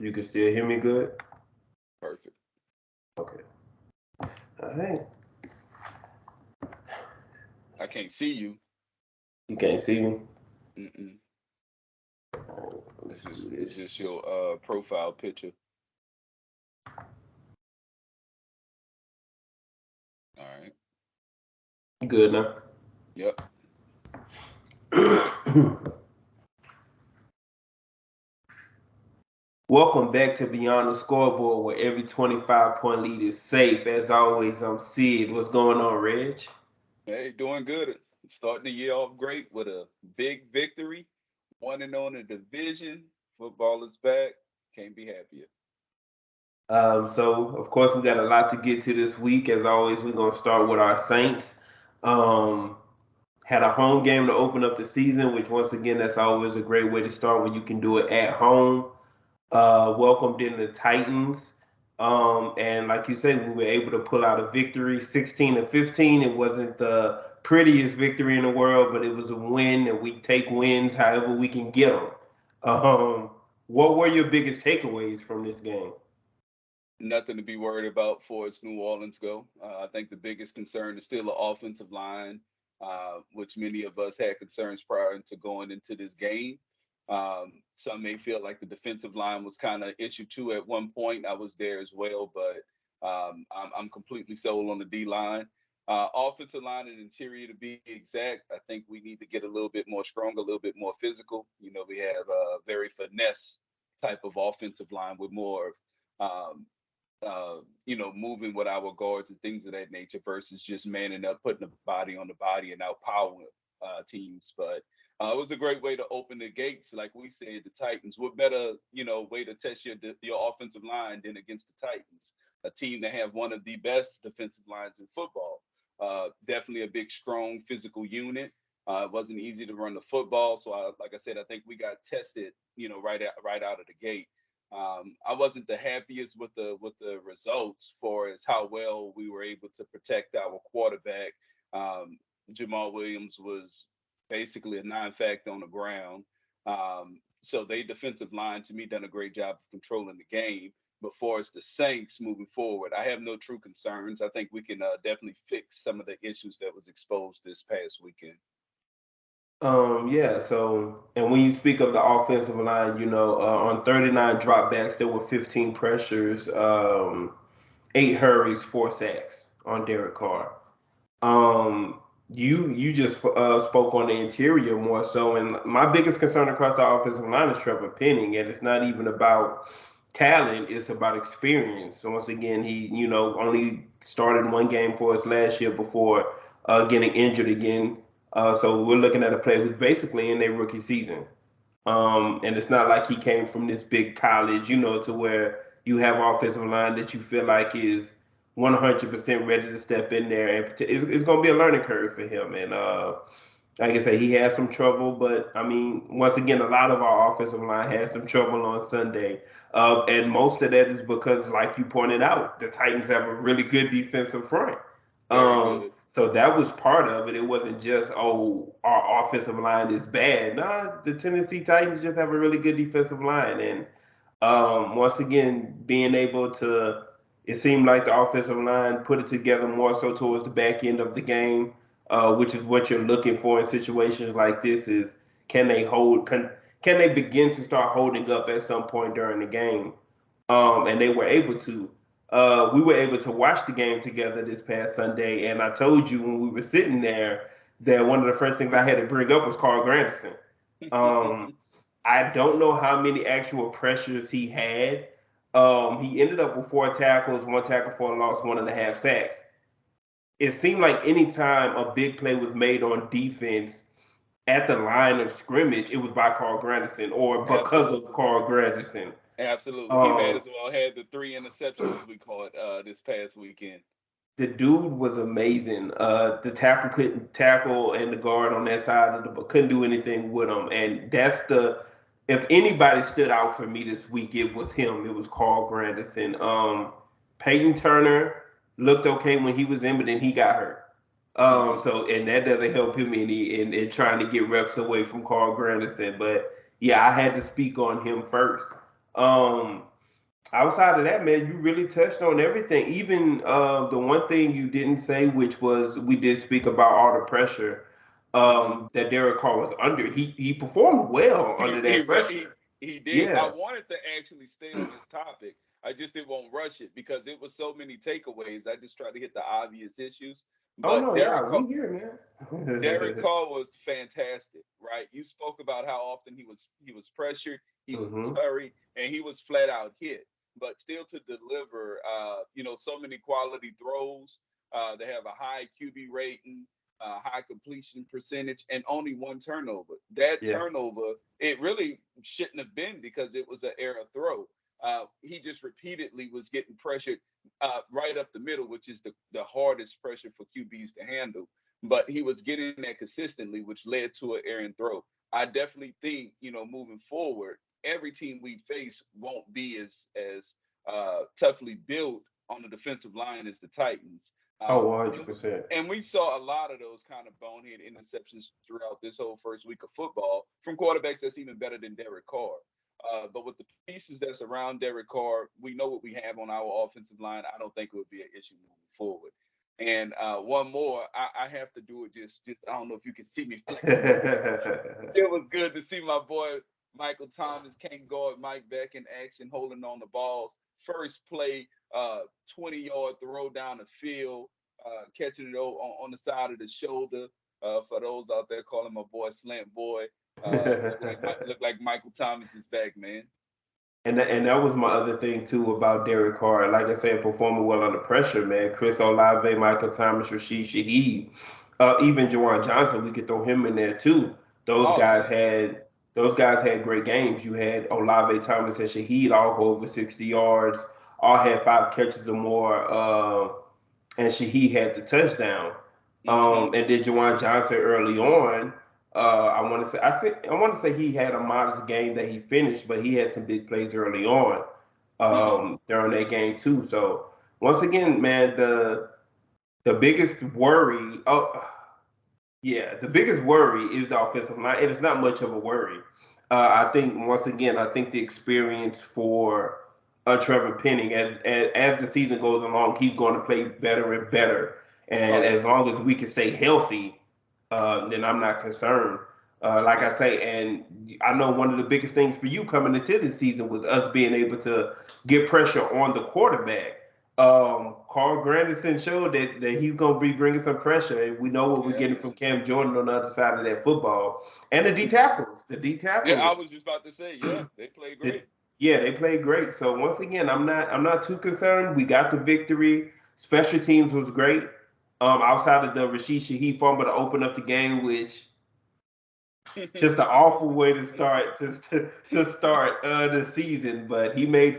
You can still hear me good? Perfect. Okay. All right. I can't see you. You can't see me? Mm-mm. Let's do It's just this. your profile picture. All right. Good now. Yep. Welcome back to Beyond the Scoreboard, where every 25-point lead is safe. As always, I'm Sid. What's going on, Reg? Hey, doing good. Starting the year off great with a big victory. One and on the division. Football is back. Can't be happier. So, of course, we got a lot to get to this week. As always, we're going to start with our Saints. Um, had a home game to open up the season, which, once again, that's always a great way to start when you can do it at home. Welcomed in the Titans. And like you said, we were able to pull out a victory, 16-15. It wasn't the prettiest victory in the world, but it was a win, and we take wins however we can get them. What were your biggest takeaways from this game? Nothing to be worried about for as New Orleans go. I think the biggest concern is still the offensive line, which many of us had concerns prior to going into this game. Some may feel like the defensive line was kind of issue two at one point. I was there as well, but I'm completely sold on the D line. Offensive line and interior, to be exact, I think we need to get a little bit more strong, a little bit more physical. We have a very finesse type of offensive line with more um, moving with our guards and things of that nature versus just manning up, putting a body on the body and outpowering teams. But it was a great way to open the gates. Like we said, the Titans. What better, way to test your offensive line than against the Titans, a team that have one of the best defensive lines in football. Definitely a big, strong, physical unit. It wasn't easy to run the football, so like I said, I think we got tested, right out of the gate. I wasn't the happiest with the results for as how well we were able to protect our quarterback. Um, Jamal Williams was basically a non-fact on the ground. So they defensive line to me done a great job of controlling the game. But for us, the Saints moving forward, I have no true concerns. I think we can definitely fix some of the issues that was exposed this past weekend. Yeah, so, and when you speak of the offensive line, on 39 dropbacks, there were 15 pressures, 8 hurries, 4 sacks on Derek Carr. Um, you just spoke on the interior more so, and my biggest concern across the offensive line is Trevor Penning, and it's not even about talent; it's about experience. So once again, he only started one game for us last year before getting injured again. So we're looking at a player who's basically in their rookie season. And it's not like he came from this big college, to where you have offensive line that you feel like is 100% ready to step in there. And it's going to be a learning curve for him. And like I say, he had some trouble, but I mean, once again, a lot of our offensive line had some trouble on Sunday. And most of that is because, like you pointed out, the Titans have a really good defensive front. Very good. So that was part of it. It wasn't just, oh, our offensive line is bad. Nah, the Tennessee Titans just have a really good defensive line. And once again, being able to, it seemed like the offensive line put it together more so towards the back end of the game, which is what you're looking for in situations like this. Is can they hold? Can they begin to start holding up at some point during the game? And they were able to. We were able to watch the game together this past Sunday, and I told you when we were sitting there that one of the first things I had to bring up was Carl Granderson. Um, I don't know how many actual pressures he had. He ended up with 4 tackles, 1 tackle for a loss, 1.5 sacks. It seemed like anytime a big play was made on defense at the line of scrimmage, it was by Carl Granderson or because of Absolutely. Carl Granderson. Absolutely. He might Um, as well had the three interceptions as we call it this past weekend. the dude was amazing. The tackle couldn't tackle, and the guard on that side of the but couldn't do anything with him. And that's the if anybody stood out for me this week, it was him. It was Carl Granderson. Peyton Turner looked okay when he was in, but then he got hurt. Hmm. So and that doesn't help him in trying to get reps away from Carl Granderson. But yeah, I had to speak on him first. Um, Outside of that, man, you really touched on everything. Even the one thing you didn't say, which was we did speak about all the pressure Hmm. that Derek Carr was under. He performed well He under he that re- he pressure. he did. I Yeah. wanted to actually stay on this topic. I just didn't want to rush it because it was so many takeaways. I just tried to hit the obvious issues. Oh But no, yeah, we here, Derek man. Carr was fantastic, right? You spoke about how often he was pressured, he was Hmm. hurried, and he was flat out hit. But still to deliver, so many quality throws. They have a high QB rating, high completion percentage, and only one turnover. That Yeah. turnover, it really shouldn't have been because it was an error throw. He just repeatedly was getting pressured right up the middle, which is the hardest pressure for QBs to handle, but he was getting that consistently, which led to an errant throw. I definitely think, moving forward, every team we face won't be as toughly built on the defensive line as the Titans. Oh, Um, and 100%. and we saw a lot of those kind of bonehead interceptions throughout this whole first week of football from quarterbacks that's even better than Derek Carr. But with the pieces that's around Derek Carr, we know what we have on our offensive line. I don't think it would be an issue moving forward. And one more, I have to do it. Just I don't know if you can see me flexing my muscle, but it was good to see my boy Michael Thomas can't guard Mike Beck in action, holding on the balls. First play, 20-yard throw down the field, catching it on the side of the shoulder. For those out there calling my boy Slant Boy, look like Michael Thomas is back, man. And that was my other thing too about Derek Carr. Like I said, performing well under pressure, man. Chris Olave, Michael Thomas, Rashid Shaheed, even Jawan Johnson. We could throw him in there too. Those Oh guys man, had those guys had great games. You had Olave, Thomas, and Shaheed all go over 60 yards. All had 5 catches or more. And he had the touchdown. hmm And then Jawan Johnson early on, I want to say he had a modest game that he finished, but he had some big plays early on hmm during that game too. So once again, man, the biggest worry, yeah, the biggest worry is the offensive line. It is not much of a worry. I think once again, I think the experience for Trevor Penning as the season goes along, he's going to play better and better. And oh as long as we can stay healthy, then I'm not concerned. Like yeah. I say, and I know one of the biggest things for you coming into this season was us being able to get pressure on the quarterback. Carl Granderson showed that he's going to be bringing some pressure, and we know what we're Yeah, getting from man. Cam Jordan on the other side of that football, and the D Hmm. tackles. The D Yeah, I tackles, was just about to say, yeah, they played the, great. yeah, they played great. So once again, I'm not too concerned. We got the victory. Special teams was great. Outside of the Rashid Shaheed fumble to open up the game, which just an awful way to start to start the season, but he made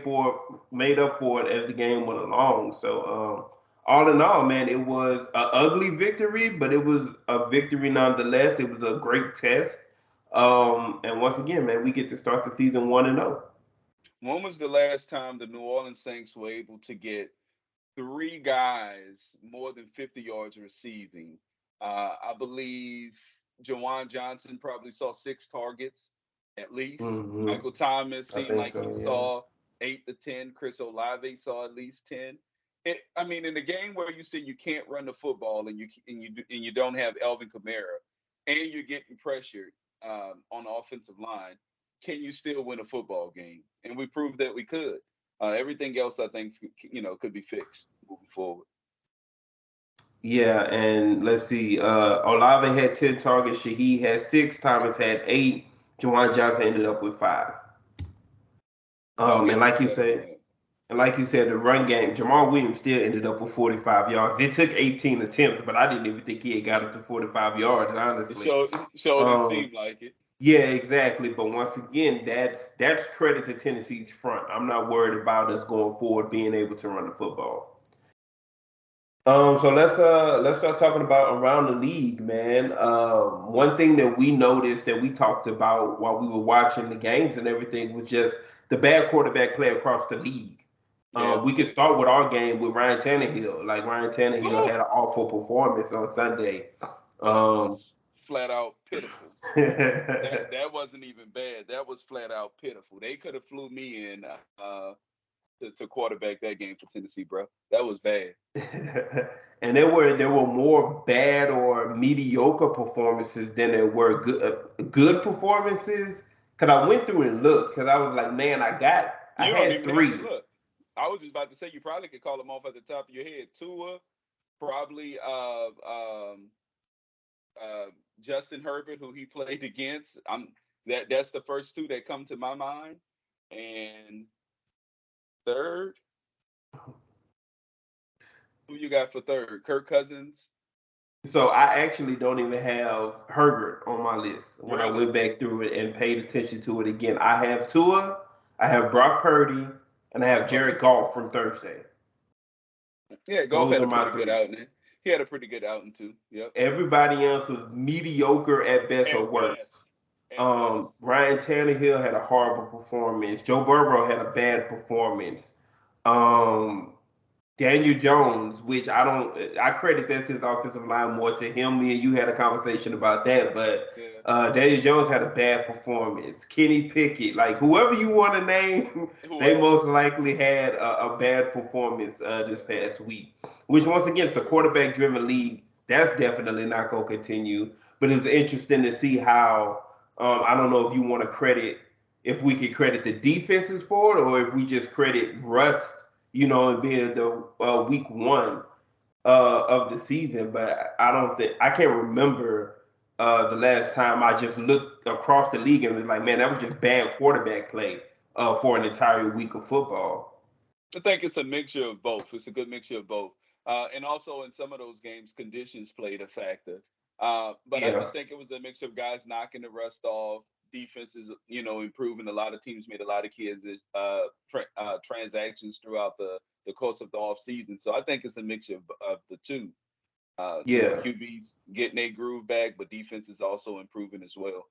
up for it as the game went along. So all in all, man, it was an ugly victory, but it was a victory nonetheless. It was a great test. And once again, man, we get to start the season 1-0. When was the last time the New Orleans Saints were able to get three guys more than 50 yards receiving? I believe Jawan Johnson probably saw 6 targets at least. Hmm. Michael Thomas I seemed think like he so. Yeah. saw 8 to 10. Chris Olave saw at least 10. I mean, in a game where you say you can't run the football and you don't have Elvin Kamara, and you're getting pressured on the offensive line, can you still win a football game? And we proved that we could. Everything else, I think, could be fixed moving forward. Yeah, and let's see. Olave had 10 targets. Shaheed had six. Thomas had eight. Jawan Johnson ended up with five. Y'all And getting like much you better than said, that. the run game, Jamal Williams still ended up with 45 yards. It took 18 attempts, but I didn't even think he had got up to 45 yards, It honestly. showed didn't Um, seem like it. yeah, exactly. But once again, that's credit to Tennessee's front. I'm not worried about us going forward being able to run the football. So let's start talking about around the league, man. One thing that we noticed that we talked about while we were watching the games and everything was just the bad quarterback play across the league. Yeah. We could start with our game with Ryan Tannehill. Like Ryan Tannehill Woo! had an awful performance on Sunday. That Um, was flat out pitiful. That wasn't even bad. That was flat out pitiful. They could have flew me in. to quarterback that game for Tennessee, bro. That was bad. And there were more bad or mediocre performances than there were good performances. Cause I went through and looked, cause I was like, man, I You don't had even have to three. look. I was just about to say you probably could call them off at the top of your head. Tua, probably uh, Justin Herbert, who he played against. That's the first two that come to my mind. And third, who you got for third? Kirk Cousins. So I actually don't even have Herbert on my list. When I Really? went back through it and paid attention to it again, I have Tua, I have Brock Purdy, and I have Okay. Jared Goff from Thursday. Yeah, Golf Those had are a my pretty good three. outing. He had a pretty good outing too. Yep. Everybody else was mediocre at best or At worse. best. At best. Ryan Tannehill had a horrible performance. Joe Burrow had a bad performance. Um, Daniel Jones, which I credit that to his offensive line more to him. Me and you had a conversation about that, but Yeah. Daniel Jones had a bad performance. Kenny Pickett, like whoever you want to name, they Whoever. most likely had a bad performance this past week. Which once again, it's a True. quarterback-driven league. That's definitely not going to continue. But it was interesting to see how. I don't know if you want to credit if we could credit the defenses for it or if we just credit rust and being the week one of the season. But I don't think I can't remember the last time I just looked across the league and was like, man, that was just bad quarterback play for an entire week of football. I think it's a mixture of both. It's a good mixture of both. And also in some of those games, conditions played a factor. But I Yeah, just think it was a mixture of guys knocking the rust off, defenses, improving. A lot of teams made a lot of kids transactions throughout the course of the off season. So I think it's a mixture of the two. yeah. QBs getting their groove back, but defense is also improving as well.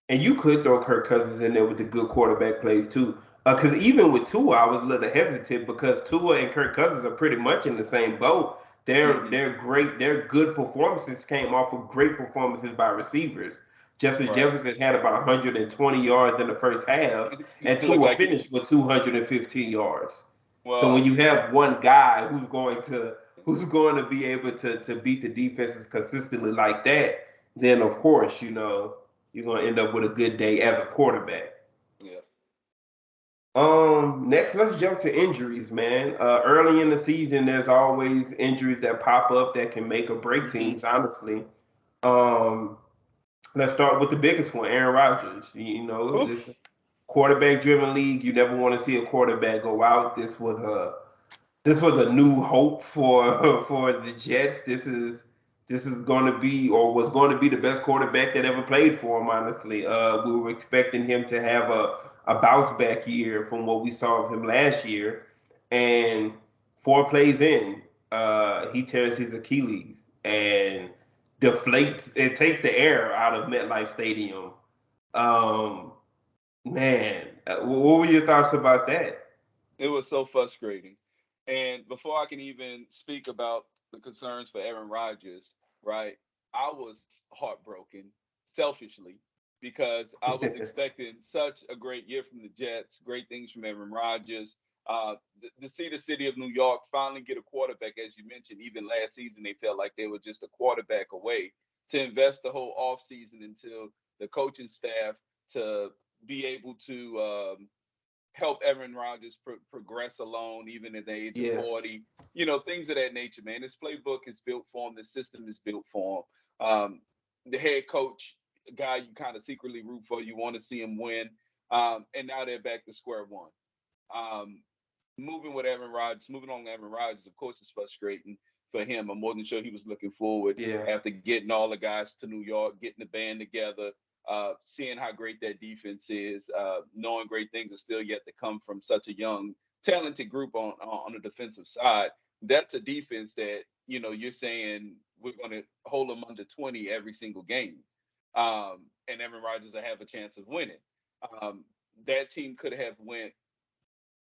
And you could throw Kirk Cousins in there with the good quarterback plays too. Because even with Tua, I was a little hesitant because Tua and Kirk Cousins are pretty much in the same boat. Their Hmm. their great their good performances came off of great performances by receivers. Justin Right. Jefferson had about 120 yards in the first half, and Look Tua like he. finished with 215 yards. So when Well, you have one guy who's going to be able to beat the defenses consistently like that, then of course you're gonna end up with a good day as a quarterback. yeah. Next, let's jump to injuries, man. Early in the season, there's always injuries that pop up that can make or break Hmm. teams. Honestly, um, let's start with the biggest one, Aaron Rodgers. This quarterback-driven league. You never want to see a quarterback go out. This was a new hope for for the Jets. This is going to be or was going to be the best quarterback that ever played for him. Honestly, we were expecting him to have a bounce back year from what we saw of him last year, and 4 plays in, he tears his Achilles and deflates. It takes the air out of MetLife Stadium. Um, man, what were your thoughts about that? It was so frustrating. And before I can even speak about the concerns for Aaron Rodgers, right, I was heartbroken selfishly because I was expecting such a great year from the Jets, great things from Aaron Rodgers. To see the city of New York finally get a quarterback, as you mentioned, even last season, they felt like they were just a quarterback away to invest the whole offseason into the coaching staff to be able to help Aaron Rodgers progress alone, even at the age of Yeah, 40. Things of that nature, man. This playbook is built for him. The system is built for him. The head coach, guy you kind of secretly root for, you want to see him win. And now they're back to square one. Um, moving on Aaron Rodgers, of course, is frustrating for him. I'm more than sure he was looking forward yeah. after getting all the guys to New York, getting the band together, seeing how great that defense is, knowing great things are still yet to come from such a young, talented group on the defensive side. That's a defense that you're saying we're going to hold them under 20 every single game, and Aaron Rodgers will have a chance of winning. Um, that team could have went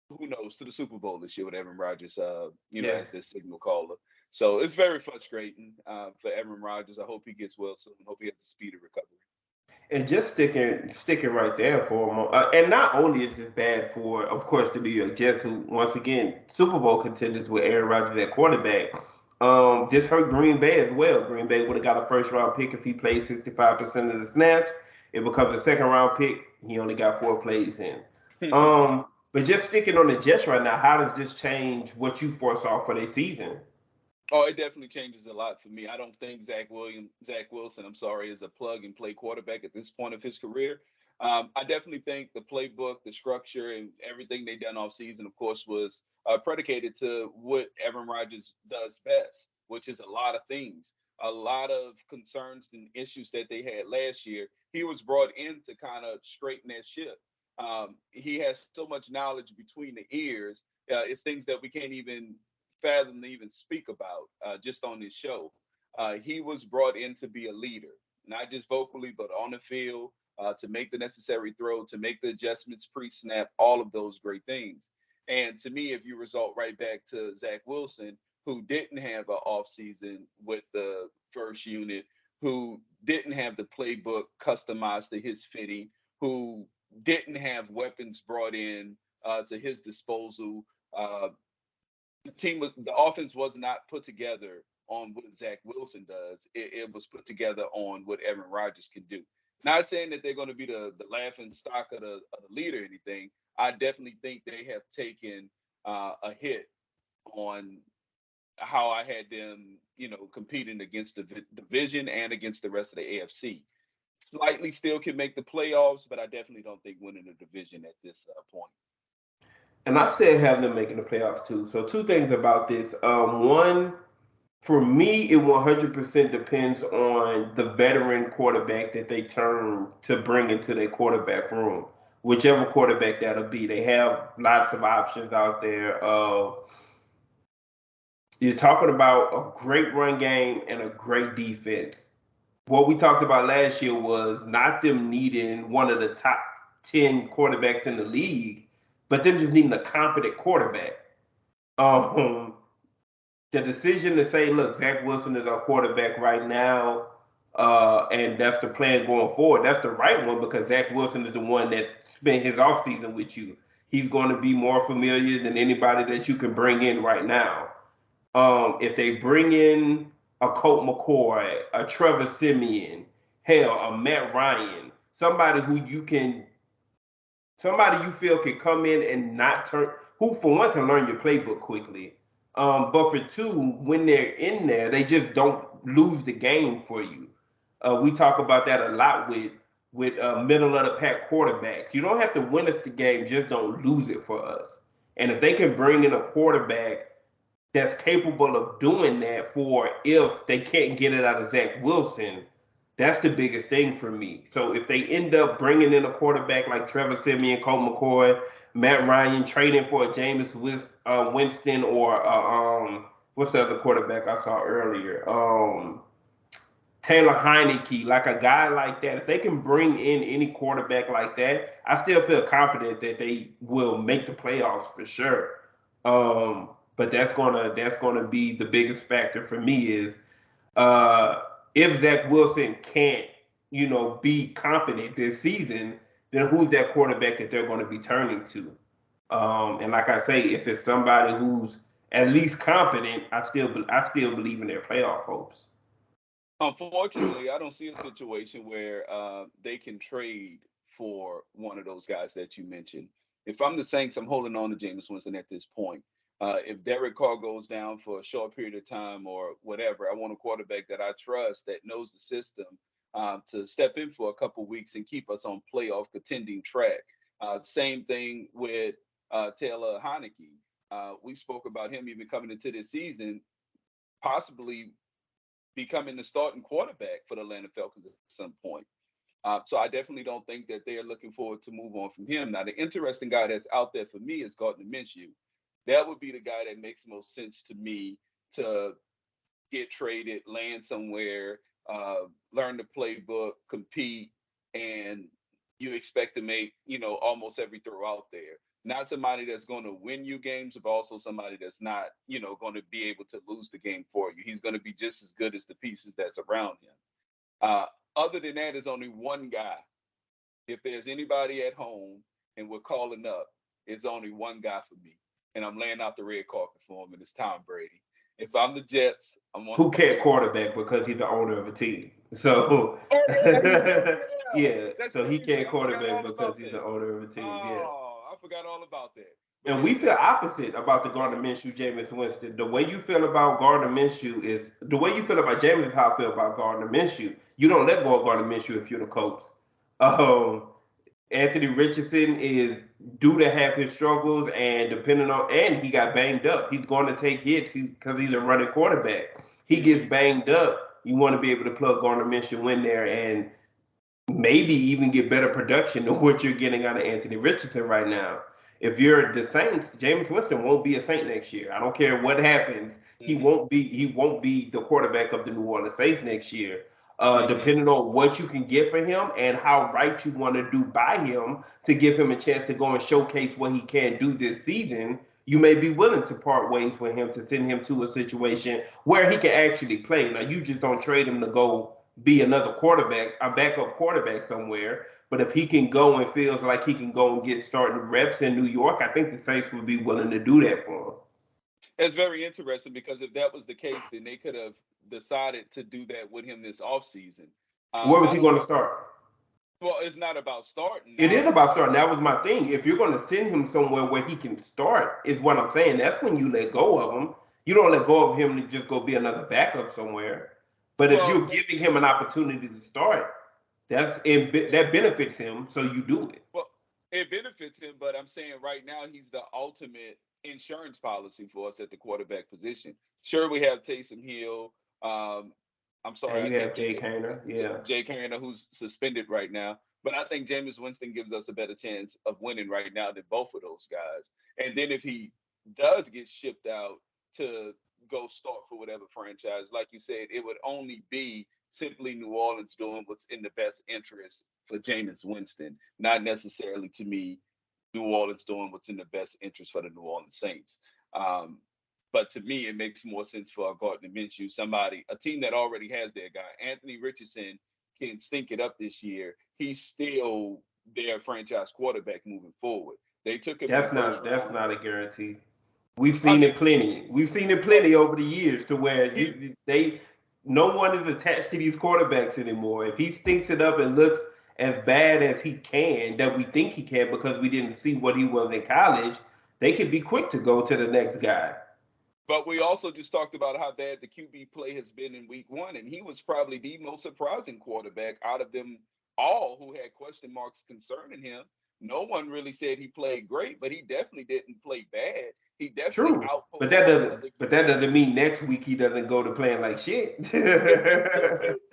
who knows to the Super Bowl this year with Aaron Rodgers, Yeah. as their signal caller. So it's very frustrating for Aaron Rodgers. I hope he gets well soon. Hope he has a speedy recovery. And just sticking right there for a moment, and not only is this bad for, of course, the New York Jets, who once again Super Bowl contenders with Aaron Rodgers at quarterback. This hurt Green Bay as well. Green Bay would have got a first round pick if he played 65% of the snaps. It becomes a second round pick. He only got 4 plays in. But just sticking on the Jets right now, how does this change what you foresaw for their season? Oh, it definitely changes a lot for me. I don't think Zach Wilson, I'm sorry, is a plug and play quarterback at this point of his career. I definitely think the playbook, the structure, and everything they done off season, of course, was predicated to what Aaron Rodgers does best, which is a lot of things, a lot of concerns and issues that they had last year. He was brought in to kind of straighten that ship. He has so much knowledge between the ears. It's things that we can't even fathom to even speak about just on this show. He was brought in to be a leader, not just vocally, but on the field, to make the necessary throw, to make the adjustments pre-snap, all of those great things. And to me, if you result right back to Zach Wilson, who didn't have an offseason with the first unit, who didn't have the playbook customized to his fitting, who didn't have weapons brought in to his disposal, uh, the offense was not put together on what Zach Wilson does. It was put together on what Aaron Rodgers can do. Not saying that they're going to be the laughing stock of the lead or anything. I definitely think they have taken a hit on how I had them, competing against the division and against the rest of the AFC. Slightly still can make the playoffs, but I definitely don't think winning the division at this point. And I still have them making the playoffs too. So two things about this. One, for me, it 100% depends on the veteran quarterback that they turn to bring into their quarterback room. Whichever quarterback that'll be, they have lots of options out there. You're talking about a great run game and a great defense. What we talked about last year was not them needing one of the top 10 quarterbacks in the league, but them just needing a competent quarterback. Um, the decision to say, look, Zach Wilson is our quarterback right now, and that's the plan going forward, that's the right one because Zach Wilson is the one that spent his offseason with you. He's going to be more familiar than anybody that you can bring in right now. If they bring in a Colt McCoy, a Trevor Simeon, hell, a Matt Ryan, somebody you feel can come in and not turn, who for one can learn your playbook quickly, but for two, when they're in there, they just don't lose the game for you. We talk about that a lot with middle of the pack quarterbacks. You don't have to win us the game, just don't lose it for us. And if they can bring in a quarterback that's capable of doing that for if they can't get it out of Zach Wilson, that's the biggest thing for me. So if they end up bringing in a quarterback like Trevor Simeon, Colt McCoy, Matt Ryan, trading for a Jameis Winston or what's the other quarterback I saw earlier? Taylor Heineke, like a guy like that. If they can bring in any quarterback like that, I still feel confident that they will make the playoffs for sure. But that's gonna be the biggest factor for me is uh, if Zach Wilson can't, be competent this season, then who's that quarterback that they're going to be turning to? And like I say, if it's somebody who's at least competent, I still believe in their playoff hopes. Unfortunately, I don't see a situation where they can trade for one of those guys that you mentioned. If I'm the Saints, I'm holding on to Jameis Winston at this point. If Derek Carr goes down for a short period of time or whatever, I want a quarterback that I trust that knows the system to step in for a couple weeks and keep us on playoff contending track. Same thing with Taylor Heineke. We spoke about him even coming into this season, possibly becoming the starting quarterback for the Atlanta Falcons at some point. So I definitely don't think that they are looking forward to move on from him. Now, the interesting guy that's out there for me is Gardner Minshew. That would be the guy that makes most sense to me to get traded, land somewhere, learn the playbook, compete, and you expect to make, almost every throw out there. Not somebody that's going to win you games, but also somebody that's not, going to be able to lose the game for you. He's going to be just as good as the pieces that's around him. Uh, Other than that, there's only one guy. If there's anybody at home and we're calling up, it's only one guy for me. And I'm laying out the red carpet for him, and it's Tom Brady. If I'm the Jets, I'm on Who the can't plane. quarterback because he's the owner of a team. So Oh yeah, yeah. yeah, That's so he crazy. can't I forgot quarterback all because about he's the that. owner of a team. Yeah. Oh, I forgot all about that. But And yeah, we feel that's opposite about the Gardner Minshew, Jameis Winston. The way you feel about Gardner Minshew is the way you feel about Jameis is how I feel about Gardner Minshew. You don't let go of Gardner Minshew if you're the Colts. Um, Anthony Richardson is due to have his struggles, and depending on, and he got banged up. He's going to take hits because he's a running quarterback. He gets mm-hmm. banged up. You want to be able to plug Gardner Minshew in there and maybe even get better production than what you're getting out of Anthony Richardson right now. If you're the Saints, Jameis Winston won't be a Saint next year. I don't care what happens. He Mm-hmm. won't be. He won't be the quarterback of the New Orleans Saints next year. Mm-hmm. Depending on what you can get for him and how right you want to do by him to give him a chance to go and showcase what he can do this season, you may be willing to part ways with him to send him to a situation where he can actually play. Now, you just don't trade him to go be another quarterback, a backup quarterback somewhere. But if he can go and feels like he can go and get starting reps in New York, I think the Saints would be willing to do that for him. It's very interesting because if that was the case, then they could have decided to do that with him this offseason. Where was I he don't. going to start? Well, it's not about starting It now. is It's about about starting. That was my thing. If you're going to send him somewhere where he can start, is what I'm saying. That's when you let go of him. You don't let go of him to just go be another backup somewhere. But if well, you're giving him an opportunity to start, that benefits him. So you do it. well, it benefits him, but I'm saying right now he's the ultimate insurance policy for us at the quarterback position. Sure, we have Taysom Hill. Um, I'm sorry, And I you can't have think Jay of Kaner. Yeah. Jake Hanna, who's suspended right now. But I think Jameis Winston gives us a better chance of winning right now than both of those guys. And then if he does get shipped out to go start for whatever franchise, like you said, it would only be simply New Orleans doing what's in the best interest for Jameis Winston, not necessarily to me, New Orleans doing what's in the best interest for the New Orleans Saints. Um, but to me, it makes more sense for a Gardner Minshew, somebody, a team that already has their guy. Anthony Richardson can stink it up this year. He's still their franchise quarterback moving forward. They took him in the first That's round. not a guarantee. We've I seen mean, it plenty. We've seen it well, plenty over the years to where he no one is attached to these quarterbacks anymore. If he stinks it up and looks as bad as he can, that we think he can because we didn't see what he was in college, they could be quick to go to the next guy. But we also just talked about how bad the QB play has been in week one, and he was probably the most surprising quarterback out of them all who had question marks concerning him. No one really said he played great, but he definitely didn't play bad. He definitely True. outperformed other But that QBs. doesn't mean next week he doesn't go to playing like shit.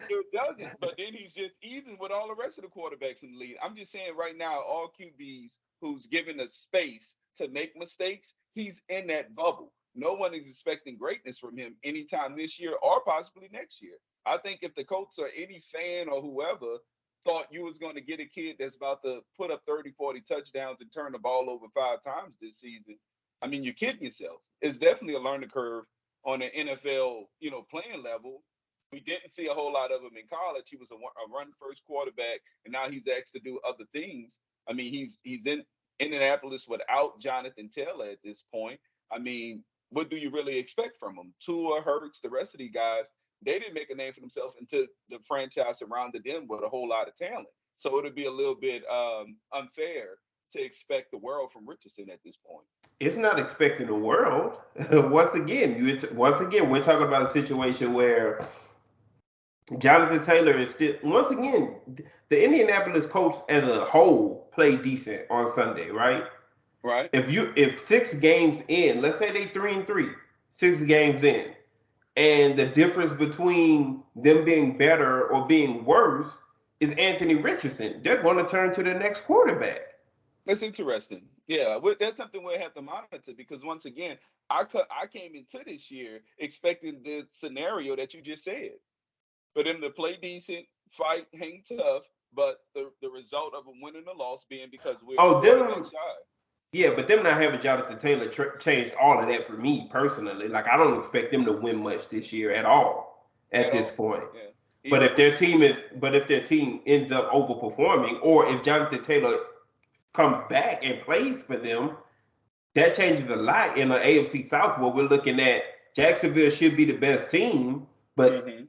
It doesn't, but then he's just even with all the rest of the quarterbacks in the league. I'm just saying right now, all QBs who's given a space to make mistakes, he's in that bubble. No one is expecting greatness from him anytime this year or possibly next year. I think if the Colts or any fan or whoever thought you was going to get a kid that's about to put up 30, 40 touchdowns and turn the ball over 5 times this season, I mean, you're kidding yourself. It's definitely a learning curve on an NFL, playing level. We didn't see a whole lot of him in college. He was a run first quarterback, and now he's asked to do other things. I mean, he's in Indianapolis without Jonathan Taylor at this point. I mean, what do you really expect from him? Tua, Hurts, the rest of these guys, they didn't make a name for themselves until the franchise surrounded them with a whole lot of talent. So it'll be a little bit unfair to expect the world from Richardson at this point. It's not expecting the world. Once again, we're talking about a situation where Jonathan Taylor is still once again the Indianapolis Colts as a whole played decent on Sunday, right? Right? If 6 games in, let's say they 3-3, 6 games in, and the difference between them being better or being worse is Anthony Richardson, they're going to turn to the next quarterback. That's interesting. Yeah, that's something we'll have to monitor because once again, I came into this year expecting the scenario that you just said for them to play decent, fight, hang tough, but the result of a win and a loss being because we're a Oh, quarterback them, shy. yeah, but them not having Jonathan Taylor changed all of that for me personally. Like, I don't expect them to win much this year at all at At this all. point. Yeah. Either way it goes. But if their team ends up overperforming, or if Jonathan Taylor comes back and plays for them, that changes a lot in the AFC South, where we're looking at Jacksonville should be the best team, but Hmm.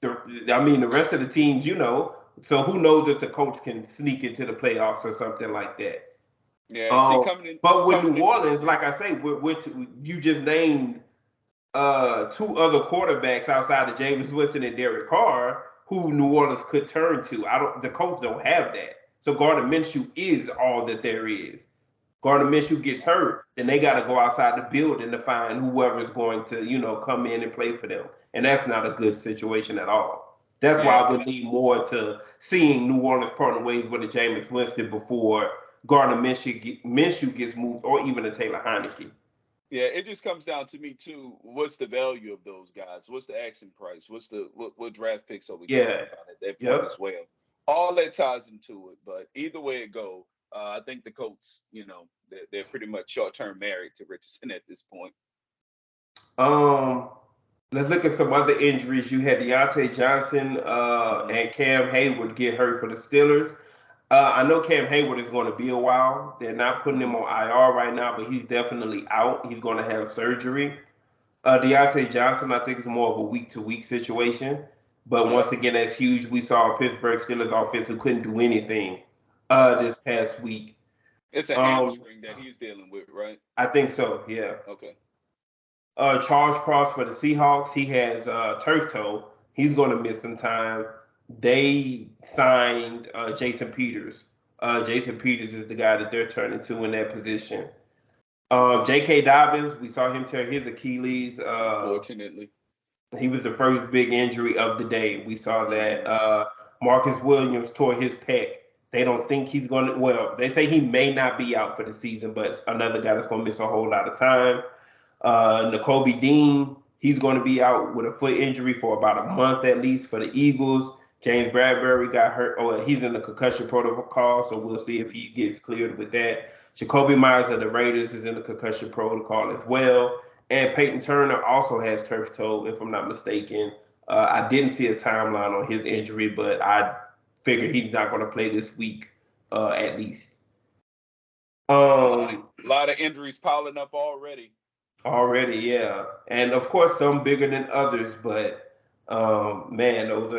the rest of the teams, so who knows if the Colts can sneak into the playoffs or something like that. Yeah, and see, But with coming New into the Orleans, season. like I say, you just named two other quarterbacks outside of James Winston and Derek Carr who New Orleans could turn to. The Colts don't have that. So Gardner Minshew is all that there is. Gardner Minshew gets hurt, then they got to go outside the building to find whoever's going to, come in and play for them. And that's not a good situation at all. That's why Yeah, I would lean more to seeing New Orleans partner ways with a Jameis Winston before Gardner Minshew gets moved, or even a Taylor Heineke. yeah, it just comes down to me too. What's the value of those guys? What's the asking price? What draft picks are we talking Yeah. about at that point Yep. as well? All that ties into it. But either way it go, I think the Colts, they're pretty much short term married to Richardson at this point. Um, let's look at some other injuries. You had Deontay Johnson Hmm. and Cam Hayward get hurt for the Steelers. I know Cam Hayward is going to be a while. They're not putting him Hmm. on IR right now, but he's definitely out. He's going to have surgery. Deontay Johnson, I think, is more of a week to week situation. But Yep, once again, that's huge. We saw Pittsburgh Steelers offense who couldn't do anything this past week. it's a Um, hamstring that he's dealing with, right? I think so, yeah. Okay. Charles Cross for the Seahawks, he has turf toe. He's going to miss some time. They signed Jason Peters. Jason Peters is the guy that they're turning to in that position. J.K. Dobbins, we saw him tear his Achilles. Unfortunately. He was the first big injury of the day. We saw that. Hmm. Marcus Williams tore his pec. They don't think he's going to, well, they say he may not be out for the season, but another guy that's going to miss a whole lot of time. N'Kobe Dean, he's going to be out with a foot injury for about a month at least for the Eagles. James Bradbury got hurt. Oh, he's in the concussion protocol, so we'll see if he gets cleared with that. Jacoby Myers of the Raiders is in the concussion protocol as well. And Peyton Turner also has turf toe, if I'm not mistaken. I didn't see a timeline on his injury, but I figure he's not going to play this week at least. That's Um, a lot of injuries piling up already. Already, yeah, and of course some bigger than others, but man, those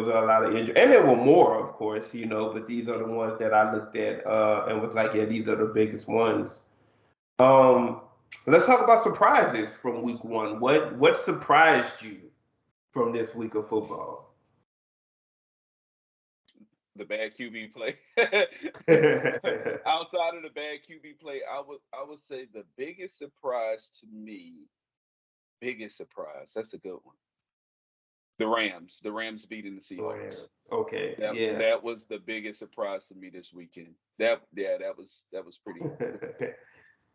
are a lot of injuries, and there were more, of course, but these are the ones that I looked at and was like, yeah, these are the biggest ones. Um, let's talk about surprises from week one. What surprised you from this week of football? The bad QB play. Outside of the bad QB play, I would say the biggest surprise to me, biggest surprise. That's a good one. The Rams beating the Rams. Seahawks. Okay, yeah. That was the biggest surprise to me this weekend. That was pretty.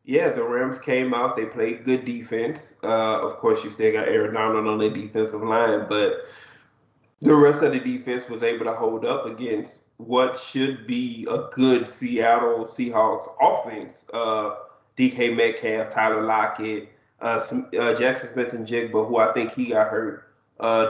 Yeah, the Rams came out. They played good defense. Of course, you still got Aaron Donald on the defensive line, but the rest of the defense was able to hold up against what should be a good Seattle Seahawks offense. DK Metcalf, Tyler Lockett, Jackson Smith and Jigba, who I think he got hurt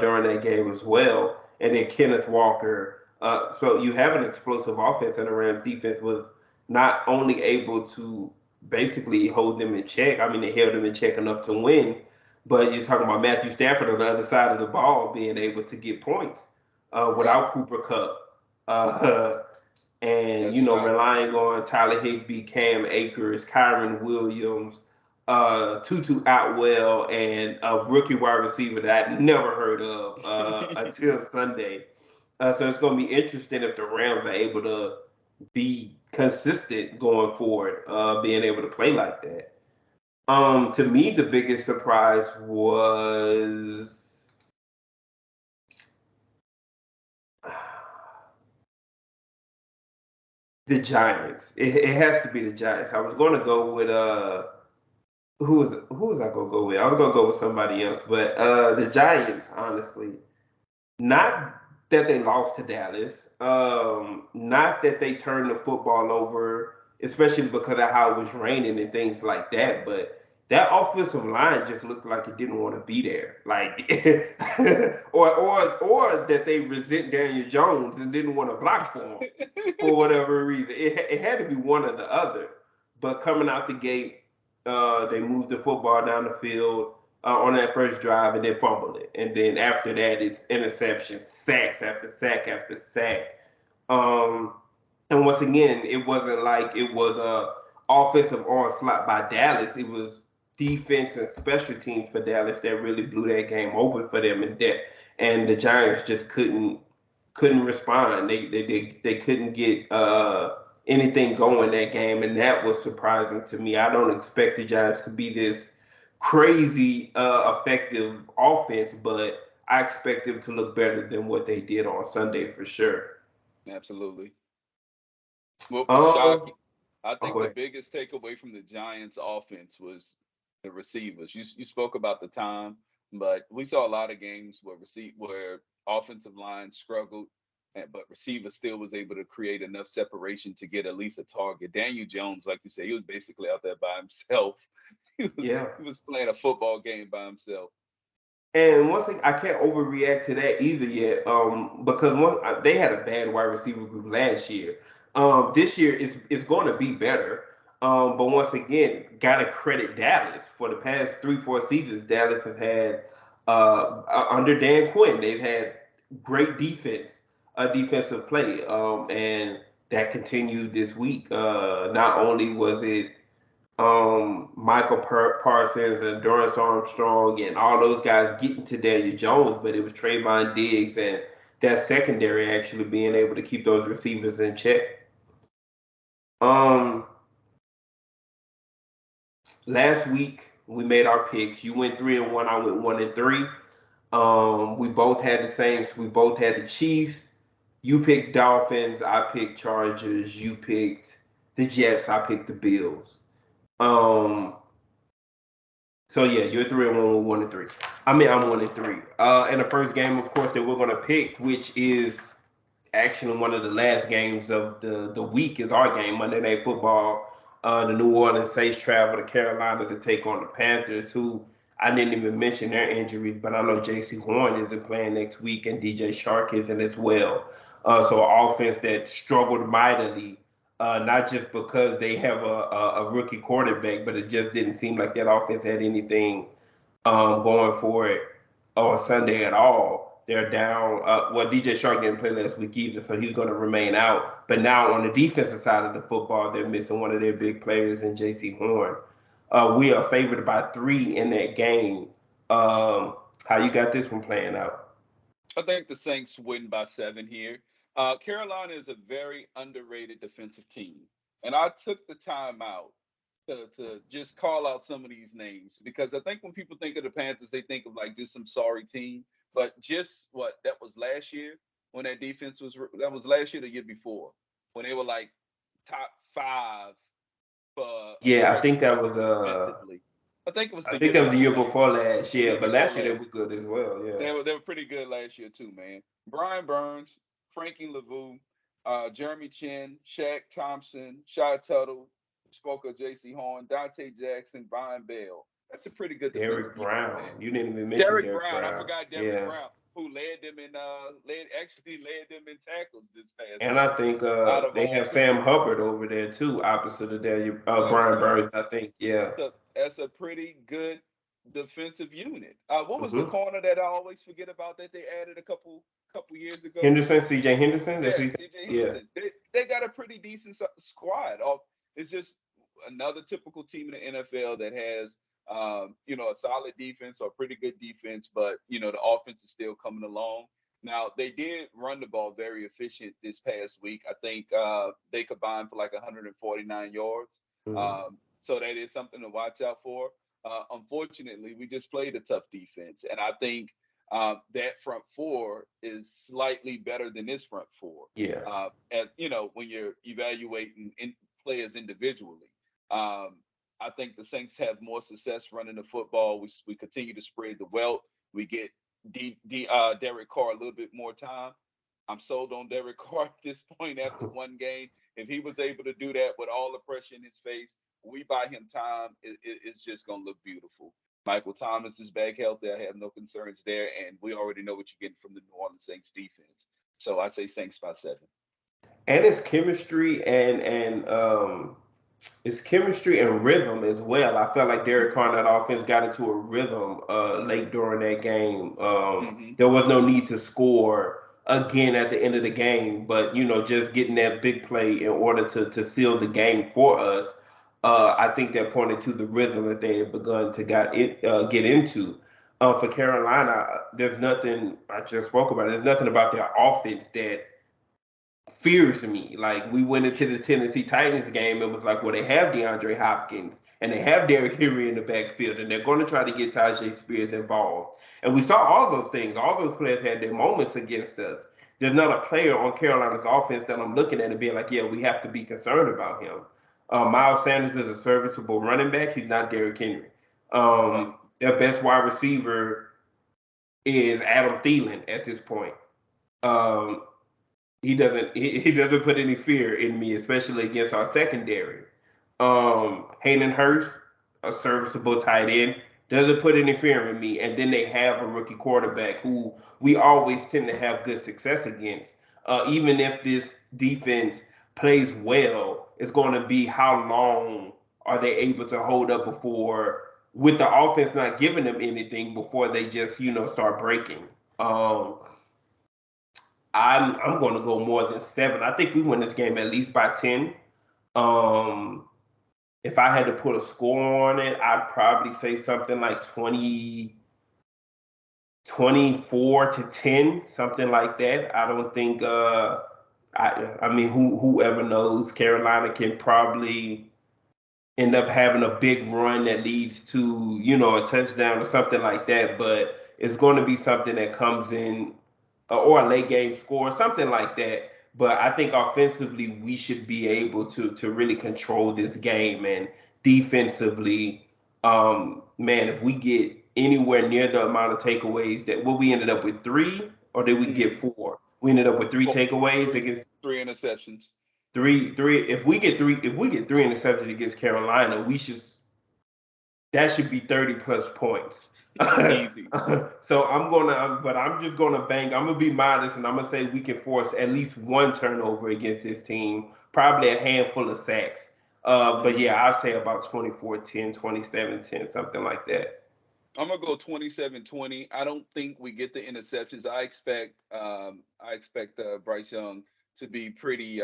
during that game as well, and then Kenneth Walker. So you have an explosive offense, and the Rams defense was not only able to basically hold them in check. I mean, they held them in check enough to win, but you're talking about Matthew Stafford on the other side of the ball being able to get points Right. without Cooper Cup. Uh, and, That's shocking. relying on Tyler Higbee, Cam Akers, Kyron Williams, Tutu Atwell, and a rookie wide receiver that I never heard of until Sunday. So it's going to be interesting if the Rams are able to be consistent going forward, being able to play like that. To me, the biggest surprise was the Giants. It has to be the Giants. I was going to go with who was I going to go with? I was going to go with somebody else, but the Giants, honestly, not that they lost to Dallas, not that they turned the football over, especially because of how it was raining and things like that, but that offensive line just looked like it didn't want to be there. Like or that they resent Daniel Jones and didn't want to block for whatever reason. It had to be one or the other. But coming out the gate, they moved the football down the field on that first drive and then fumbled it. And then after that, it's interceptions, sacks after sack after sack. Um, and once again, it wasn't like it was a offensive onslaught by Dallas. It was defense and special teams for Dallas that really blew that game open for them, and the Giants just couldn't respond. They couldn't get anything going that game, and that was surprising to me. I don't expect the Giants to be this crazy effective offense, but I expect them to look better than what they did on Sunday for sure. Absolutely. What was Um, shocking, I oh, think go the ahead. biggest takeaway from the Giants offense was the receivers. You spoke about the time, but we saw a lot of games where offensive line struggled, but receiver still was able to create enough separation to get at least a target. Daniel Jones, like you said, he was basically out there by himself. He was Yeah. he was playing a football game by himself. And once again, I can't overreact to that either yet, because they had a bad wide receiver group last year. This year it's going to be better. But once again, gotta credit Dallas for the past 3-4 seasons. Dallas have had under Dan Quinn, they've had great defensive play, and that continued this week. Not only was it Michael Parsons and Dorrance Armstrong and all those guys getting to Daniel Jones, but it was Trayvon Diggs and that secondary actually being able to keep those receivers in check. Um, Last week we made our picks. You went 3-1. I went 1-3. We both had the Saints. We both had the Chiefs. You picked Dolphins. I picked Chargers. You picked the Jets. I picked the Bills. Um, So yeah, you're 3-1. We're 1-3. I mean, I'm 1-3. And the first game, of course, that we're gonna pick, which is actually one of the last games of the week, is our game, Monday Night Football. The New Orleans Saints travel to Carolina to take on the Panthers, who I didn't even mention their injuries, but I know J.C. Horn isn't playing next week and DJ Shark isn't as well. So an offense that struggled mightily, not just because they have a rookie quarterback, but it just didn't seem like that offense had anything going for it on Sunday at all. They're down. Well, DJ Shark didn't play last week either, so he's going to remain out. But now on the defensive side of the football, they're missing one of their big players in J.C. Horn. We are favored by 3 in that game. How you got this one playing out? I think the Saints win by 7 here. Carolina is a very underrated defensive team. And I took the time out to just call out some of these names because I think when people think of the Panthers, they think of like just some sorry team. But just what that was last year when that was last year, the year before, when they were like top 5 for Yeah, I American think that was football defensively. I think it was I the think year that was the before, year man. before last The year, year but before last year they last. were good as well. Yeah. They were pretty good last year too, man. Brian Burns, Frankie Lavu, Jeremy Chin, Shaq Thompson, Shy Tuttle, spoke of J.C. Horn, Dante Jackson, Von Bell. That's a pretty good defensive Derrick unit, Brown. man. You didn't even mention Derek Derrick Brown, I Brown. forgot Derek Yeah. Brown, who led them in led them in tackles this past And week. I think Out of they all have Sam people, Hubbard over there too, opposite of Daniel that's Brian a Burns. I think, yeah. that's a pretty good defensive unit. What was the hmm corner that I always forget about that they added a couple years ago? Henderson, C.J. Henderson. That's Yeah, who you. CJ Yeah. Henderson. They got a pretty decent squad. It's just another typical team in the NFL that has a solid defense or pretty good defense, but the offense is still coming along. Now they did run the ball very efficient this past week. I think they combined for like 149 yards. hmm So that is something to watch out for. Unfortunately, we just played a tough defense, and I think that front four is slightly better than this front four. Yeah. As when you're evaluating players individually, um, I think the Saints have more success running the football. We continue to spread the wealth. We get Derek Carr a little bit more time. I'm sold on Derek Carr at this point after one game. If he was able to do that with all the pressure in his face, we buy him time, it's just gonna look beautiful. Michael Thomas is back healthy. I have no concerns there, and we already know what you're getting from the New Orleans Saints defense. So I say Saints by 7. And it's chemistry and it's chemistry and rhythm as well. I felt like Derek Carr and that offense got into a rhythm late during that game. Mm-hmm. There was no need to score again at the end of the game, but just getting that big play in order to seal the game for us. I think that pointed to the rhythm that they had begun to get into. For Carolina, there's nothing I just spoke about. There's nothing about their offense that fears me. Like we went into the Tennessee Titans game, it was like, well, they have DeAndre Hopkins and they have Derrick Henry in the backfield, and they're going to try to get Tajay Spears involved. And we saw all those things. All those players had their moments against us. There's not a player on Carolina's offense that I'm looking at and being like, yeah, we have to be concerned about him. Miles Sanders is a serviceable running back. He's not Derrick Henry. Right. Their best wide receiver is Adam Thielen at this point. Um, he doesn't put any fear in me, especially against our secondary. Hayden Hurst, a serviceable tight end, doesn't put any fear in me. And then they have a rookie quarterback who we always tend to have good success against. Even if this defense plays well, it's going to be how long are they able to hold up before, with the offense not giving them anything, before they just start breaking. Um, I'm going to go more than 7. I think we win this game at least by 10. Um, if I had to put a score on it, I'd probably say something like 24-10, something like that. I don't think I mean whoever knows, Carolina can probably end up having a big run that leads to a touchdown or something like that, but it's going to be something that comes in or a late game score, something like that. But I think offensively we should be able to really control this game, and defensively, man, if we get anywhere near the amount of takeaways that what we ended up with 3, or did we Mm-hmm. get 4? We ended up with three Four, takeaways three, against three interceptions. three. If we get three interceptions against Carolina, we should that should be 30 plus points. Easy. So but I'm just gonna bank. I'm gonna be modest, and I'm gonna say we can force at least one turnover against this team, probably a handful of sacks. But Mm-hmm. yeah, I'd say about 24-10, 27-10, something like that. I'm gonna go 27-20. I don't think we get the interceptions. I expect Bryce Young to be pretty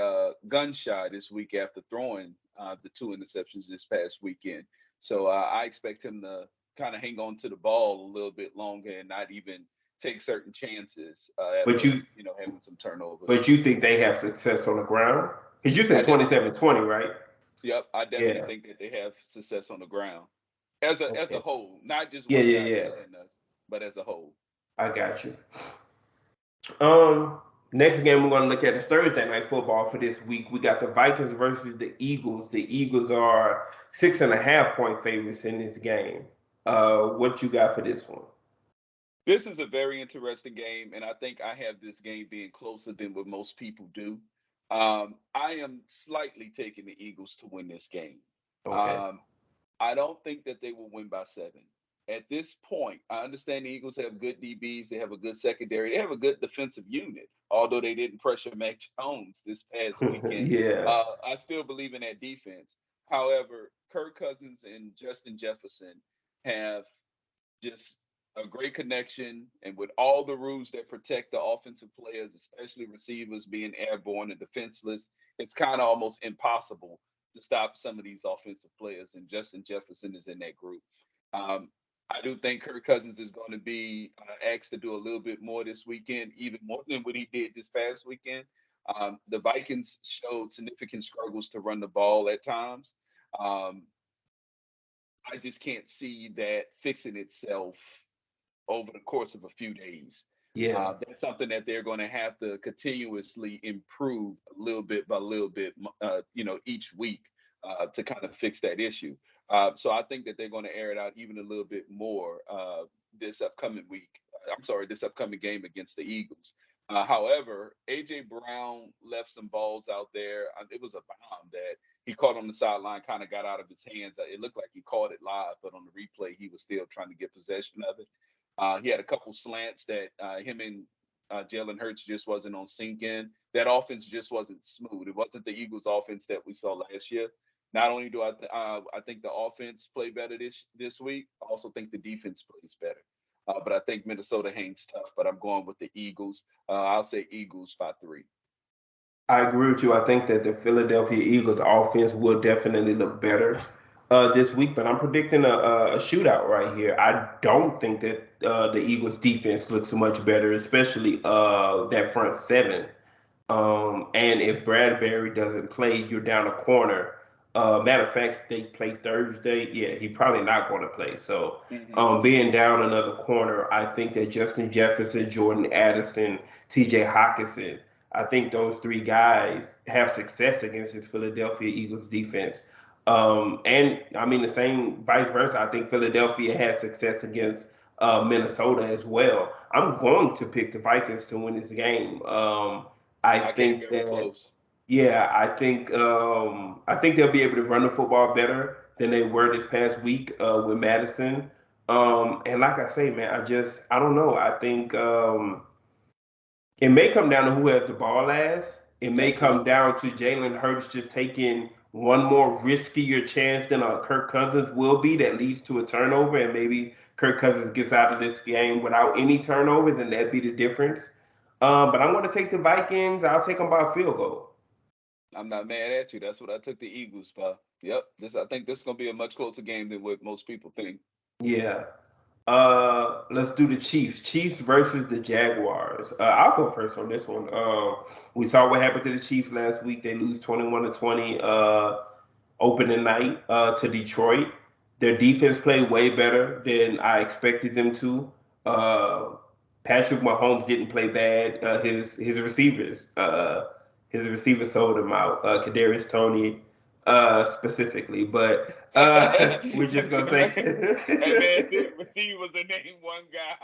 gun shy this week after throwing the 2 interceptions this past weekend. So I expect him to kind of hang on to the ball a little bit longer and not even take certain chances But after you, having some turnovers. but you think they have success on the ground? Because you I said definitely, 27-20, right? yep, I definitely Yeah. think that they have success on the ground as a Okay. whole, not just Yeah, one yeah, guy yeah. better than us, but as a whole. I got you. Um, Next game we're going to look at is Thursday night football for this week. We got the Vikings versus the Eagles. The Eagles are 6.5 point favorites in this game. What you got for this one? This is a very interesting game, and I think I have this game being closer than what most people do. I am slightly taking the Eagles to win this game. Okay. Um, I don't think that they will win by 7. At this point, I understand the Eagles have good DBs, they have a good secondary, they have a good defensive unit, although they didn't pressure Mac Jones this past weekend. Yeah. I still believe in that defense. However, Kirk Cousins and Justin Jefferson have just a great connection, and with all the rules that protect the offensive players, especially receivers being airborne and defenseless, it's kind of almost impossible to stop some of these offensive players. And Justin Jefferson is in that group. Um, I do think Kirk Cousins is going to be asked to do a little bit more this weekend, even more than what he did this past weekend. The Vikings showed significant struggles to run the ball at times. Um, I just can't see that fixing itself over the course of a few days. Yeah. That's something that they're going to have to continuously improve a little bit by little bit, each week to kind of fix that issue. So I think that they're going to air it out even a little bit more this upcoming week. I'm sorry, this upcoming game against the Eagles. However, AJ Brown left some balls out there. It was a bomb that He caught on the sideline, kind of got out of his hands. It looked like he caught it live, but on the replay, he was still trying to get possession of it. He had a couple slants that him and Jalen Hurts just wasn't on sync in. That offense just wasn't smooth. It wasn't the Eagles' offense that we saw last year. Not only do I think the offense played better this week, I also think the defense plays better. But I think Minnesota hangs tough. But I'm going with the Eagles. I'll say Eagles by 3. I agree with you. I think that the Philadelphia Eagles offense will definitely look better this week, but I'm predicting a shootout right here. I don't think that the Eagles defense looks much better, especially that front seven. And if Bradbury doesn't play, you're down a corner. Matter of fact, they play Thursday. Yeah, he's probably not going to play. So, Hmm. being down another corner, I think that Justin Jefferson, Jordan Addison, T.J. Hawkinson, I think those three guys have success against this Philadelphia Eagles defense. And I mean the same vice versa. I think Philadelphia has success against Minnesota as well. I'm going to pick the Vikings to win this game. I I came think very that close. yeah, I think they'll be able to run the football better than they were this past week with Madison. And like I say, man, I don't know. I think it may come down to who has the ball last. It may come Absolutely. down to Jalen Hurts just taking one more riskier chance than Kirk Cousins will be that leads to a turnover, and maybe Kirk Cousins gets out of this game without any turnovers, and that'd be the difference. But I'm going to take the Vikings. I'll take them by a field goal. I'm not mad at you. That's what I took the Eagles by. Yep. I think this is gonna be a much closer game than what most people think. Yeah. Let's do the Chiefs. Chiefs versus the Jaguars. I'll go first on this one. We saw what happened to the Chiefs last week. They lose 21-20 opening night to Detroit. Their defense played way better than I expected them to. Uh, Patrick Mahomes didn't play bad. His receivers sold him out. Kadarius Tony specifically, but we're just gonna That say. man, that man said receivers and name one guy.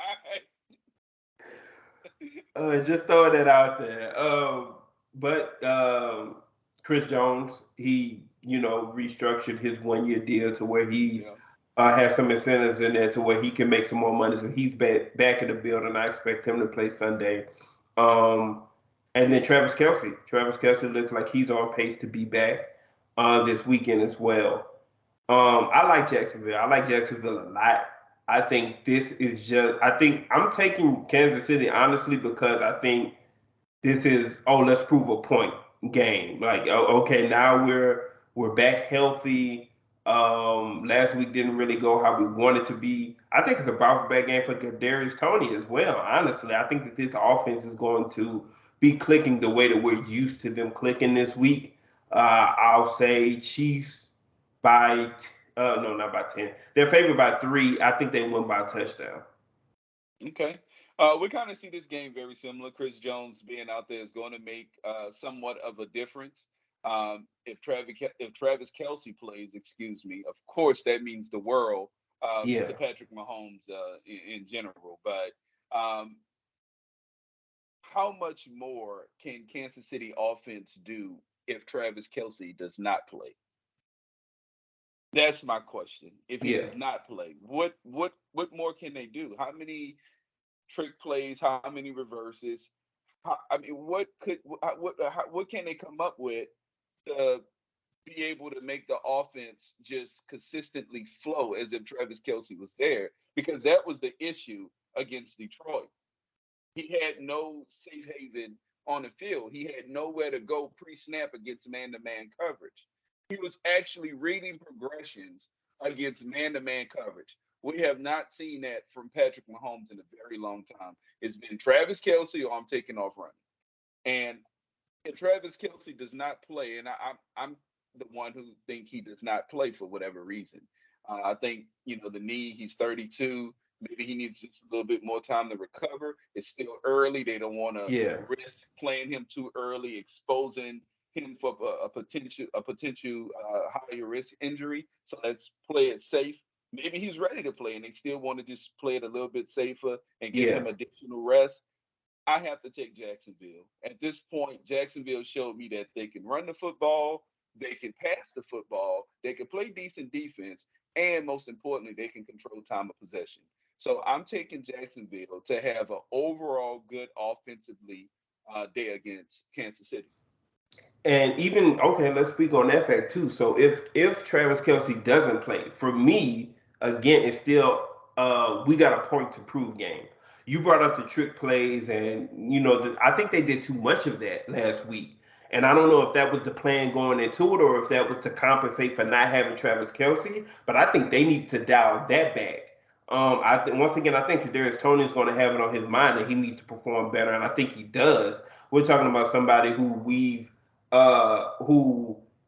Just throwing that out there. But Chris Jones, he restructured his 1 year deal to where he Yeah. has some incentives in there to where he can make some more money. So he's back in the building. I expect him to play Sunday. Um, and then Travis Kelsey. Travis Kelsey looks like he's on pace to be back this weekend as well. I like Jacksonville. I like Jacksonville a lot. I think this is just. I think I'm taking Kansas City honestly because I think this is let's prove a point game. Like okay, now we're back healthy. Last week didn't really go how we wanted to be. I think it's a bounce back game for Kadarius Tony as well. Honestly, I think that this offense is going to be clicking the way that we're used to them clicking this week. I'll say Chiefs by no, not by 10. They're favored by 3. I think they win by a touchdown. Okay. We kind of see this game very similar. Chris Jones being out there is going to make somewhat of a difference. If Travis Kelsey plays, excuse me, of course that means the world to Yeah. Patrick Mahomes in general. But um, how much more can Kansas City offense do if Travis Kelsey does not play? That's my question. If he Yeah. does not play, what more can they do? How many trick plays? How many reverses? I mean, what can they come up with to be able to make the offense just consistently flow as if Travis Kelsey was there? Because that was the issue against Detroit. He had no safe haven on the field. He had nowhere to go pre-snap against man-to-man coverage. He was actually reading progressions against man-to-man coverage. We have not seen that from Patrick Mahomes in a very long time. It's been Travis Kelsey or I'm taking off running. And if Travis Kelsey does not play, and I'm the one who think he does not play for whatever reason. I think the knee. He's 32. Maybe he needs just a little bit more time to recover. It's still early. They don't want to Yeah. risk playing him too early, exposing him for a potential higher risk injury. So let's play it safe. Maybe he's ready to play, and they still want to just play it a little bit safer and give Yeah. him additional rest. I have to take Jacksonville. At this point, Jacksonville showed me that they can run the football. they can pass the football, they can play decent defense, and most importantly, they can control time of possession. So I'm taking Jacksonville to have an overall good offensively day against Kansas City. And even okay, let's speak on that fact too. So if Travis Kelsey doesn't play, for me, again, it's still we got a point to prove game. You brought up the trick plays, and I think they did too much of that last week. And I don't know if that was the plan going into it, or if that was to compensate for not having Travis Kelsey. But I think they need to dial that back. Once again, I think Kadarius Toney is going to have it on his mind that he needs to perform better, and I think he does. We're talking about somebody who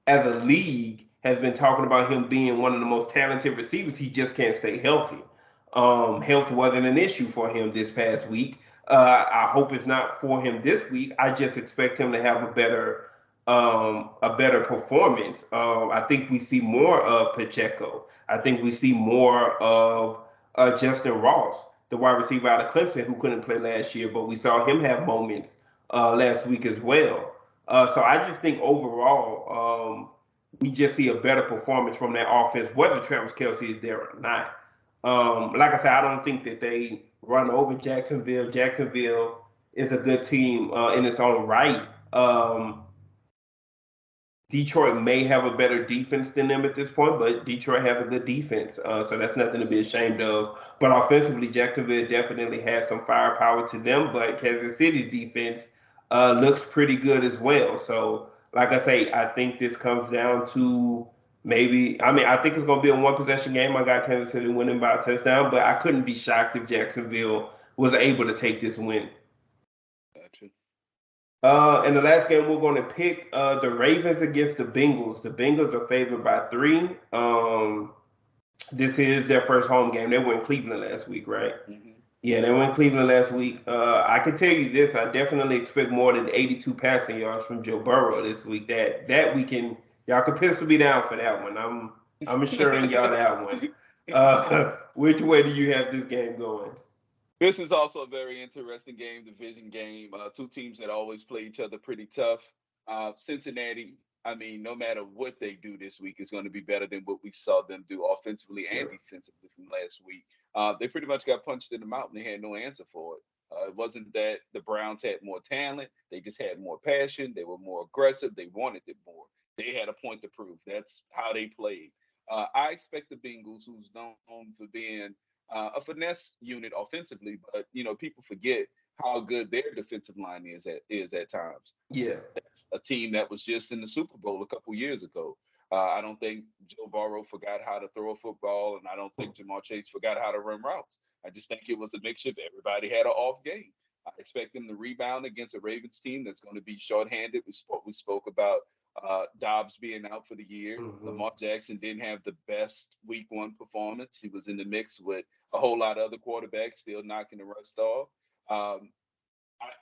as a league has been talking about him being one of the most talented receivers. He just can't stay healthy. Health wasn't an issue for him this past week. I hope it's not for him this week. I just expect him to have a better performance. I think we see more of Pacheco. I think we see more of Justin Ross, the wide receiver out of Clemson who couldn't play last year, but we saw him have moments last week as well. So I just think overall, we just see a better performance from that offense, whether Travis Kelsey is there or not. Like I said, I don't think that they run over Jacksonville. Jacksonville is a good team in its own right. Detroit may have a better defense than them at this point, but Detroit has a good defense, so that's nothing to be ashamed of. But offensively, Jacksonville definitely has some firepower to them, but Kansas City's defense looks pretty good as well. So, like I say, I think this comes down to maybe. I mean, I think it's going to be a one possession game. I got Kansas City winning by a touchdown, but I couldn't be shocked if Jacksonville was able to take this win. Gotcha. In the last game, we're going to pick the Ravens against the Bengals. The Bengals are favored by 3. This is their first home game. They were in Cleveland last week, right? Hmm. Yeah, they were in Cleveland last week. I can tell you this: I definitely expect more than 82 passing yards from Joe Burrow this week. That we can y'all can pistol me down for that one. I'm assuring y'all that one. Which way do you have this game going? This is also a very interesting game, division game. Two teams that always play each other pretty tough. Cincinnati, I mean, no matter what they do this week, is going to be better than what we saw them do offensively Yeah. and defensively from last week. They pretty much got punched in the mouth and they had no answer for it. It wasn't that the Browns had more talent, they just had more passion. They were more aggressive. They wanted it more. They had a point to prove. That's how they played. I expect the Bengals, who's known for being a finesse unit offensively, but people forget how good their defensive line is at times. Yeah. That's a team that was just in the Super Bowl a couple years ago. I don't think Joe Burrow forgot how to throw a football, and I don't think Jamar Chase forgot how to run routes. I just think it was a mixture of everybody had an off game. I expect them to rebound against a Ravens team that's going to be shorthanded. We spoke about Dobbs being out for the year. Hmm. Lamar Jackson didn't have the best Week 1 performance. He was in the mix with a whole lot of other quarterbacks still knocking the rust off. Um,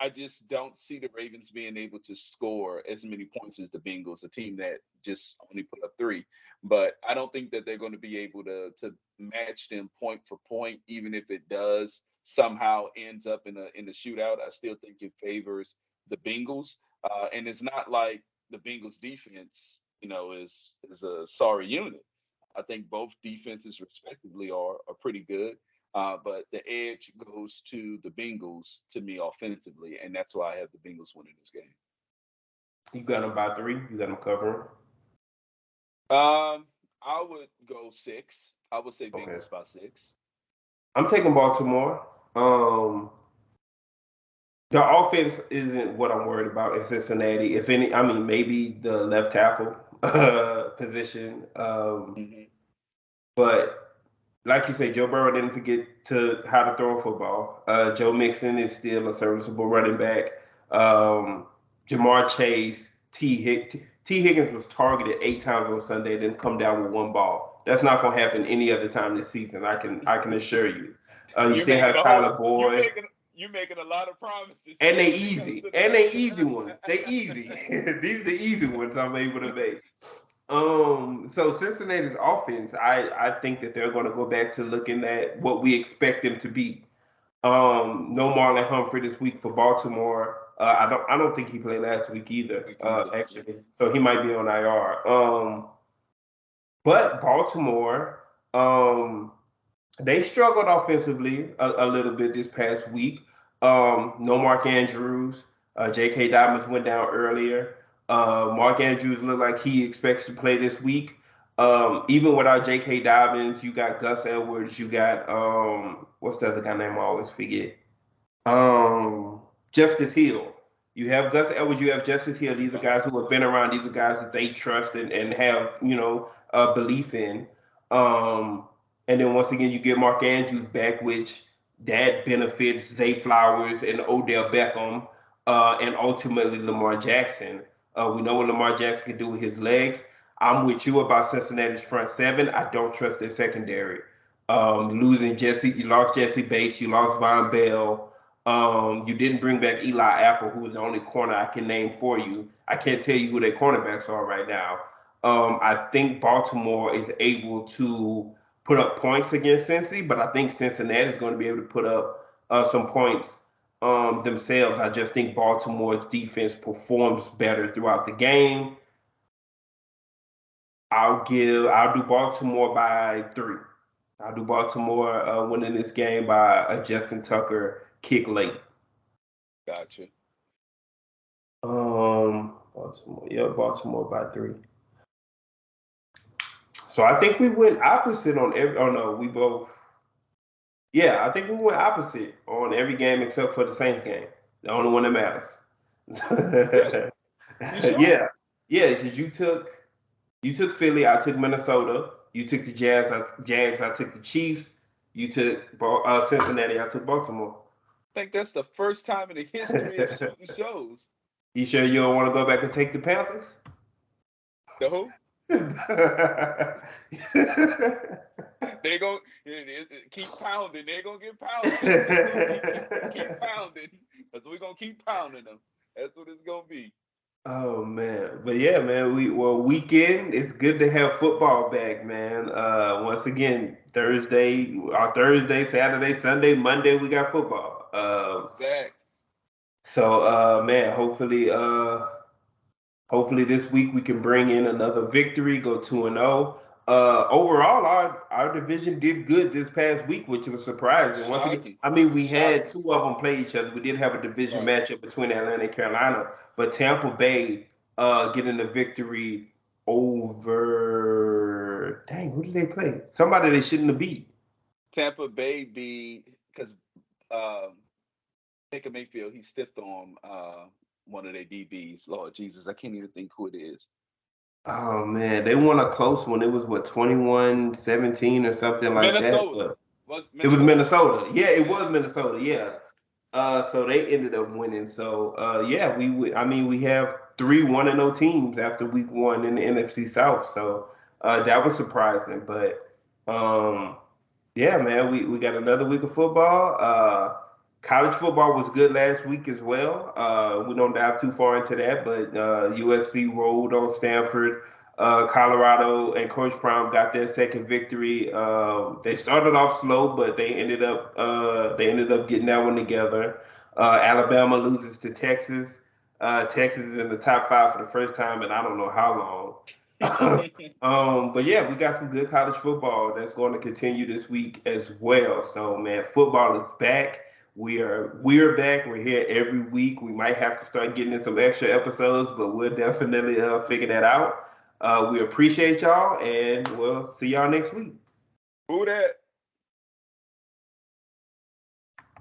I just don't see the Ravens being able to score as many points as the Bengals, a team that just only put up 3. But I don't think that they're going to be able to match them point for point, even if it does somehow ends up in a shootout. I still think it favors the Bengals, and it's not like the Bengals defense, is a sorry unit. I think both defenses, respectively, are pretty good. But the edge goes to the Bengals to me offensively, and that's why I have the Bengals winning this game. You got them by 3. You got them covering. I would go 6. I would say Okay. Bengals by 6. I'm taking Baltimore. The offense isn't what I'm worried about in Cincinnati. If any, I mean, maybe the left tackle position. Hmm. But like you say, Joe Burrow didn't forget to how to throw a football. Joe Mixon is still a serviceable running back. Um, Jamar Chase, T. Higgins was targeted 8 times on Sunday, then come down with 1 ball. That's not going to happen any other time this season. I can assure you. You You're still making have a whole. Tyler You're Boyd. making. You're making a lot of promises And they here when it comes easy. to the And they Bengals. easy ones. They easy. These are the easy ones I'm able to make. So Cincinnati's offense, I think that they're gonna go back to looking at what we expect them to be. No Marlon Humphrey this week for Baltimore. I don't think he played last week either. Actually, so he might be on IR. But Baltimore, they struggled offensively a little bit this past week. No Mark Andrews. J.K. Dobbins went down earlier. Mark Andrews looked like he expects to play this week. Even without J.K. Dobbins, you got Gus Edwards. You got what's the other guy name I always forget? Justice Hill. You have Gus Edwards, you have Justice Hill. These are guys who have been around. These are guys that they trust and have, belief in. Um, and then once again, you get Mark Andrews back, which that benefits Zay Flowers and Odell Beckham, and ultimately Lamar Jackson. We know what Lamar Jackson can do with his legs. I'm with you about Cincinnati's front seven. I don't trust their secondary. You lost Jesse Bates, you lost Von Bell. You didn't bring back Eli Apple, who is the only corner I can name for you. I can't tell you who their cornerbacks are right now. I think Baltimore is able to put up points against Cincy, but I think Cincinnati is going to be able to put up some points themselves. I just think Baltimore's defense performs better throughout the game. I'll do Baltimore by 3. I'll do Baltimore winning this game by a Justin Tucker kick late. Gotcha. Baltimore by 3. So I think we went opposite on every. Oh no, we both. Yeah, I think we went opposite on every game except for the Saints game. The only one that matters. Really? You sure? Yeah, because you took Philly, I took Minnesota. You took the Jags, I took the Chiefs. You took Cincinnati, I took Baltimore. I think that's the first time in the history of shooting shows. You sure you don't want to go back and take the Panthers? The who? They go keep pounding. They're gonna get pounded. Keep pounding. That's what we're gonna keep pounding them. That's what it's gonna be. Oh man, but yeah, man. Weekend. It's good to have football back, man. Once again, Thursday, Saturday, Sunday, Monday, we got football. Back. So, man, hopefully this week we can bring in another victory, go 2-0. Overall, our division did good this past week, which was surprising. Once again, I mean, we had 2 of them play each other. We did have a division matchup between Atlanta and Carolina, but Tampa Bay getting the victory over. Dang, who did they play? Somebody they shouldn't have beat. Tampa Bay because Baker Mayfield, he stiffed on one of their DBs. Lord Jesus, I can't even think who it is. Oh man, they won a close one. It was 21-17 or something like Minnesota. that. It was Minnesota. Yeah, it was Minnesota. Yeah. So they ended up winning. So yeah, we have 3 1-0 teams after week 1 in the NFC South. So that was surprising. But yeah, man, we got another week of football. College football was good last week as well. We don't dive too far into that, but USC rolled on Stanford. Colorado and Coach Prime got their second victory. They started off slow, but they ended up getting that one together. Alabama loses to Texas. Texas is in the top 5 for the first time in I don't know how long. But yeah, we got some good college football that's going to continue this week as well. So man, football is back. We're back. We're here every week. We might have to start getting in some extra episodes, but we'll definitely figure that out. We appreciate y'all, and we'll see y'all next week. Who that?